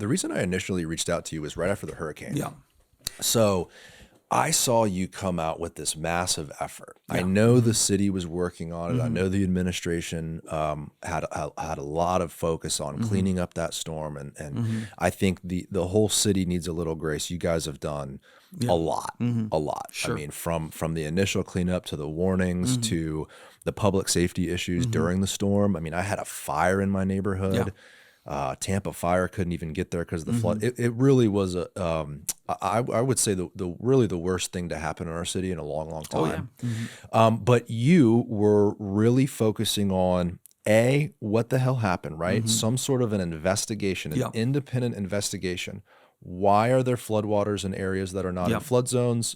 the reason I initially reached out to you was right after the hurricane. Yeah. So I saw you come out with this massive effort. I Yeah. know the city was working on it. I Mhm. know the administration had a lot of focus on cleaning up that storm, and Mhm. I think the whole city needs a little grace. You guys have done Yeah. a lot, Mhm. a lot. I Sure. mean, from the initial cleanup to the warnings Mhm. to the public safety issues Mhm. during the storm. I mean, I had a fire in my Yeah. neighborhood. Tampa Fire couldn't even get there because of the flood. Mhm. It really was I would say the really the worst thing to happen in our city in a long, long Oh, yeah. time. Mhm. But you were really focusing on what the hell happened, right? Mhm. Some sort of an investigation, an Yeah. independent investigation. Why are there floodwaters in areas that are not in Yeah. flood zones?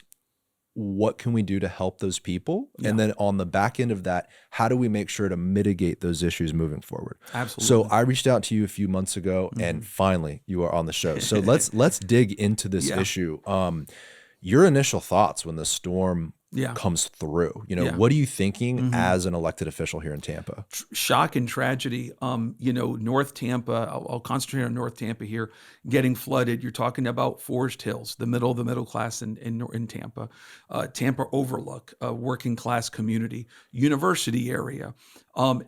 What can we do to help those people? Yeah. And then on the back end of that, how do we make sure to mitigate those issues moving forward? So Absolutely. I reached out to you a few months ago, and Mhm. finally you are on the show. So let's dig into this Yeah. issue. Your initial thoughts when the storm Yeah. comes through. Yeah. What are you thinking Mhm. as an elected official here in Tampa? Shock and tragedy. North Tampa, I'll concentrate on North Tampa here, getting flooded. You're talking about Forest Hills, the middle class in Tampa, Tampa Overlook, a working class community, university area,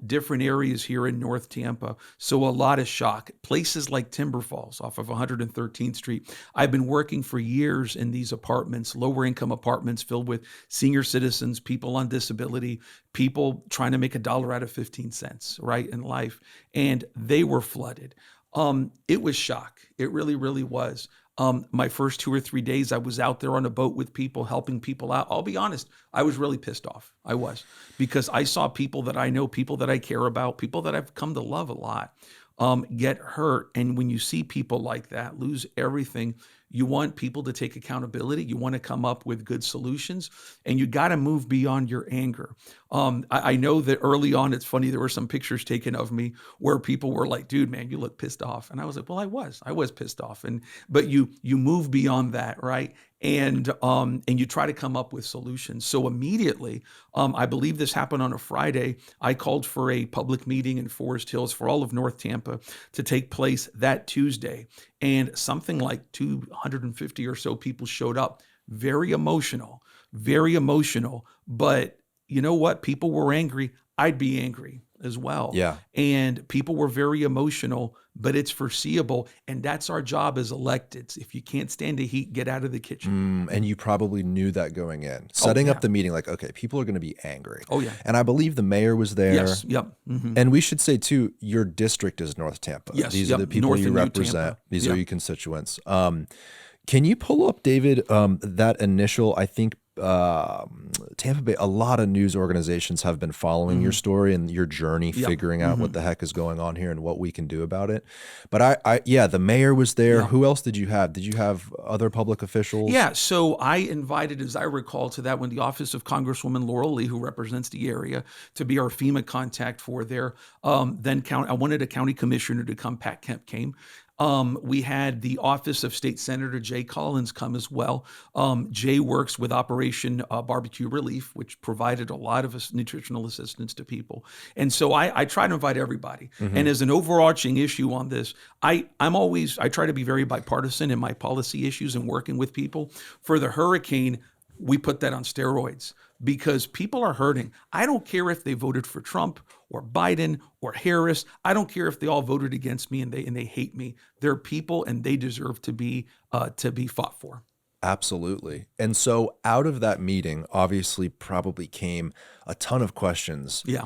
different areas here in North Tampa. So a lot of shock. Places like Timber Falls off of 113th Street. I've been working for years in these apartments, lower income apartments filled with senior citizens, people on disability, people trying to make $1 out of 15 cents, right, in life. And they were flooded. It was shock. It really, really was. My first 2 or 3 days, I was out there on a boat with people, helping people out. I'll be honest, I was really pissed off. I was, because I saw people that I know, people that I care about, people that I've come to love a lot, get hurt. And when you see people like that lose everything, you want people to take accountability. You want to come up with good solutions, and you got to move beyond your anger. I know that early on, it's funny, there were some pictures taken of me where people were like, dude, man, you look pissed off. And I was like, well, I was pissed off. But you move beyond that, right? And you try to come up with solutions. So immediately, I believe this happened on a Friday, I called for a public meeting in Forest Hills for all of North Tampa to take place that Tuesday. And something like 250 or so people showed up. Very emotional, very emotional. But you know what? People were angry. I'd be angry as well. Yeah. And people were very emotional, but it's foreseeable. And that's our job as electeds. If you can't stand the heat, get out of the kitchen. And you probably knew that going in, setting yeah. up the meeting, like, okay, people are going to be angry. Oh, yeah. And I believe the mayor was there. Yes. Yep. Mhm. And we should say too, your district is North Tampa. Yes, These yep, are the people North you and New represent. Tampa. These Yeah. are your constituents. Can you pull up, David, that initial, I think, Tampa Bay, a lot of news organizations have been following your story and your journey, Yep. figuring out what the heck is going on here and what we can do about it. But yeah, the mayor was there. Yeah. Who else did you have? Did you have other public officials? Yeah, so I invited, as I recall, to that one, the office of Congresswoman Laurel Lee, who represents the area, to be our FEMA contact for there. I wanted a county commissioner to come. Pat Kemp came. We had the office of State Senator Jay Collins come as well. Jay works with Operation Barbecue Relief, which provided a lot of nutritional assistance to people. And so I try to invite everybody. And as an overarching issue on this, I try to be very bipartisan in my policy issues and working with people. For the hurricane, we put that on steroids because people are hurting. I don't care if they voted for Trump or Biden or Harris. I don't care if they all voted against me and they hate me. They're people and they deserve to be fought for. Absolutely. And so out of that meeting, obviously probably came a ton of questions. Yeah.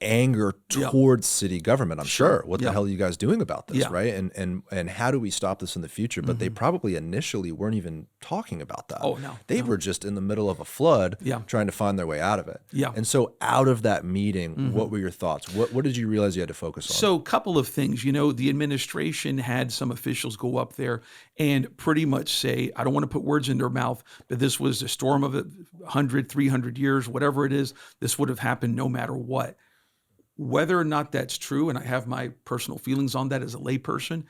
Anger Yeah. towards city government. I'm sure. What the Yeah. hell are you guys doing about this, Yeah. right? And how do we stop this in the future? But they probably initially weren't even talking about that. Oh, no. They were just in the middle of a flood, Yeah. trying to find their way out of it. Yeah. And so out of that meeting, what were your thoughts? What did you realize you had to focus on? So a couple of things, the administration had some officials go up there and pretty much say, I don't want to put words in their mouth, but this was a storm of 100, 300 years, whatever it is, this would have happened no matter what. Whether or not that's true, and I have my personal feelings on that as a layperson,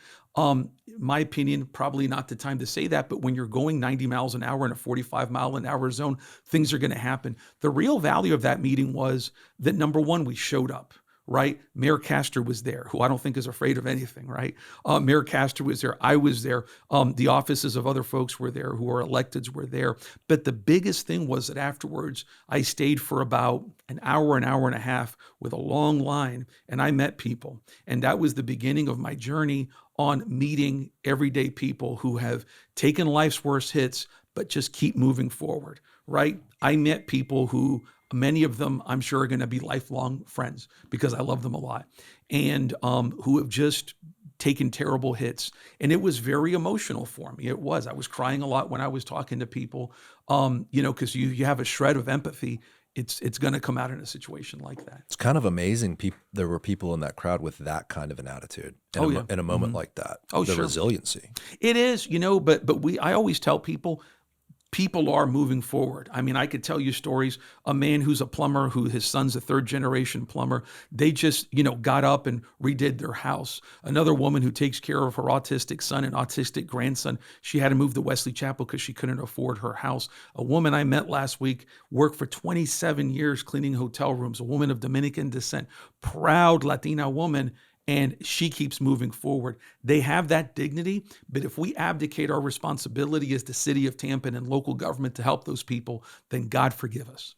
my opinion, probably not the time to say that, but when you're going 90 miles an hour in a 45-mile-an-hour zone, things are going to happen. The real value of that meeting was that, number one, we showed up. right? Mayor Castor was there, who I don't think is afraid of anything, right? Mayor Castor was there. I was there. The offices of other folks were there who are electeds were there. But the biggest thing was that afterwards, I stayed for about an hour and a half with a long line, and I met people. And that was the beginning of my journey on meeting everyday people who have taken life's worst hits, but just keep moving forward, right? I met people who, many of them I'm sure are going to be lifelong friends because I love them a lot, and who have just taken terrible hits. And it was very emotional for me. It was. I was crying a lot when I was talking to people, because you have a shred of empathy. It's going to come out in a situation like that. It's kind of amazing. There were people in that crowd with that kind of an attitude in a moment like that. Oh, the sure. resiliency. It is, but I always tell people are moving forward. I mean, I could tell you stories. A man who's a plumber, who his son's a third generation plumber, they just, got up and redid their house. Another woman who takes care of her autistic son and autistic grandson, she had to move to Wesley Chapel because she couldn't afford her house. A woman I met last week worked for 27 years cleaning hotel rooms, a woman of Dominican descent, proud Latina woman. And she keeps moving forward. They have that dignity, but if we abdicate our responsibility as the city of Tampa and local government to help those people, then God forgive us.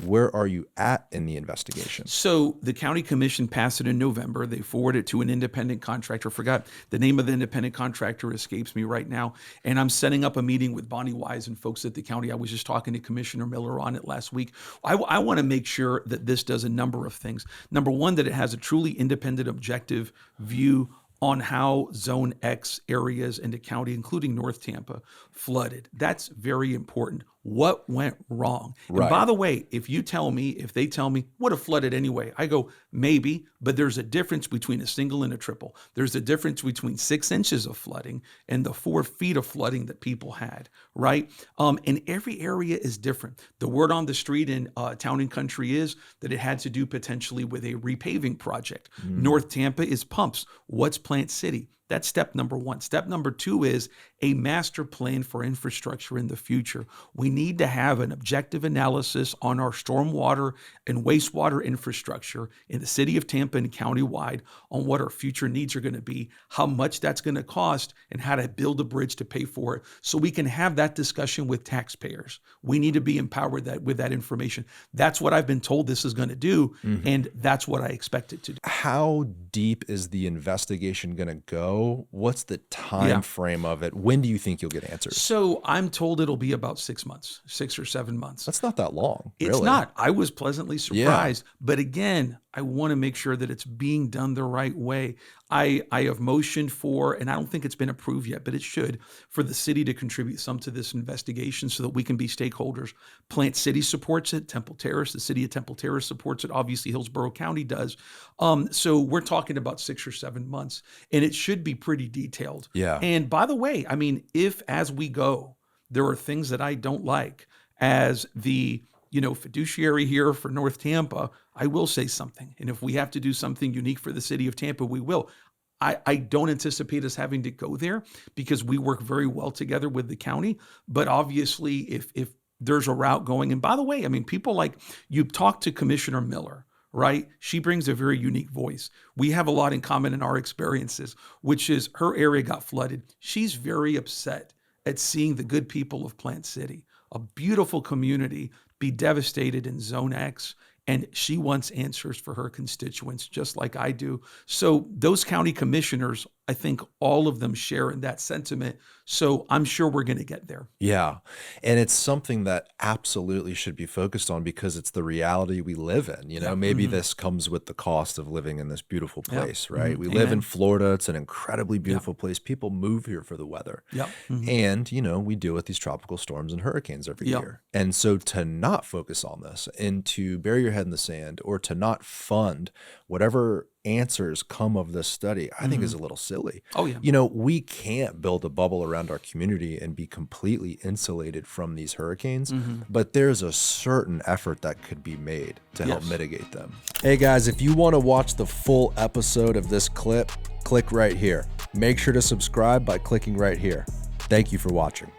Where are you at in the investigation? So the county commission passed it in November. They forwarded it to an independent contractor. Forgot the name of the independent contractor escapes me right now. And I'm setting up a meeting with Bonnie Wise and folks at the county. I was just talking to Commissioner Miller on it last week. I want to make sure that this does a number of things. Number one, that it has a truly independent, objective view on how Zone X areas in the county, including North Tampa, flooded. That's very important. What went wrong? Right. And by the way, if they tell me, would have flooded anyway, I go, maybe, but there's a difference between a single and a triple. There's a difference between 6 inches of flooding and the 4 feet of flooding that people had, right? And every area is different. The word on the street in Town and Country is that it had to do potentially with a repaving project. North Tampa is pumps. What's Plant City? That's step number one. Step number two is a master plan for infrastructure in the future. We need to have an objective analysis on our stormwater and wastewater infrastructure in the city of Tampa and countywide on what our future needs are going to be, how much that's going to cost, and how to build a bridge to pay for it so we can have that discussion with taxpayers. We need to be empowered with that information. That's what I've been told this is going to do, and that's what I expect it to do. How deep is the investigation going to go? What's the time frame of it? When do you think you'll get answers? So I'm told it'll be about 6 months, 6 or 7 months. That's not that long. It's really. not. I was pleasantly surprised. But again, I want to make sure that it's being done the right way. I have motioned for, and I don't think it's been approved yet, but it should, for the city to contribute some to this investigation so that we can be stakeholders. Plant City supports it. Temple Terrace, the city of Temple Terrace supports it. Obviously, Hillsborough County does. So we're talking about 6 or 7 months, and it should be pretty detailed. Yeah. And by the way, I mean, if as we go, there are things that I don't like as the fiduciary here for North Tampa, I will say something. And if we have to do something unique for the city of Tampa, we will. I don't anticipate us having to go there because we work very well together with the county. But obviously, if there's a route going, and by the way, I mean, people like, you talk to Commissioner Miller, right? She brings a very unique voice. We have a lot in common in our experiences, which is her area got flooded. She's very upset at seeing the good people of Plant City, a beautiful community, be devastated in Zone X. And she wants answers for her constituents, just like I do. So those county commissioners, I think all of them share in that sentiment. So I'm sure we're going to get there. Yeah. And it's something that absolutely should be focused on because it's the reality we live in. Maybe this comes with the cost of living in this beautiful place, right? We live in Florida. It's an incredibly beautiful place. People move here for the weather. And, we deal with these tropical storms and hurricanes every year. And so to not focus on this and to bury your head in the sand or to not fund whatever answers come of this study, I think is a little silly. Oh, yeah. We can't build a bubble around our community and be completely insulated from these hurricanes, but there's a certain effort that could be made to help mitigate them. Hey guys, if you want to watch the full episode of this clip, click right here. Make sure to subscribe by clicking right here. Thank you for watching.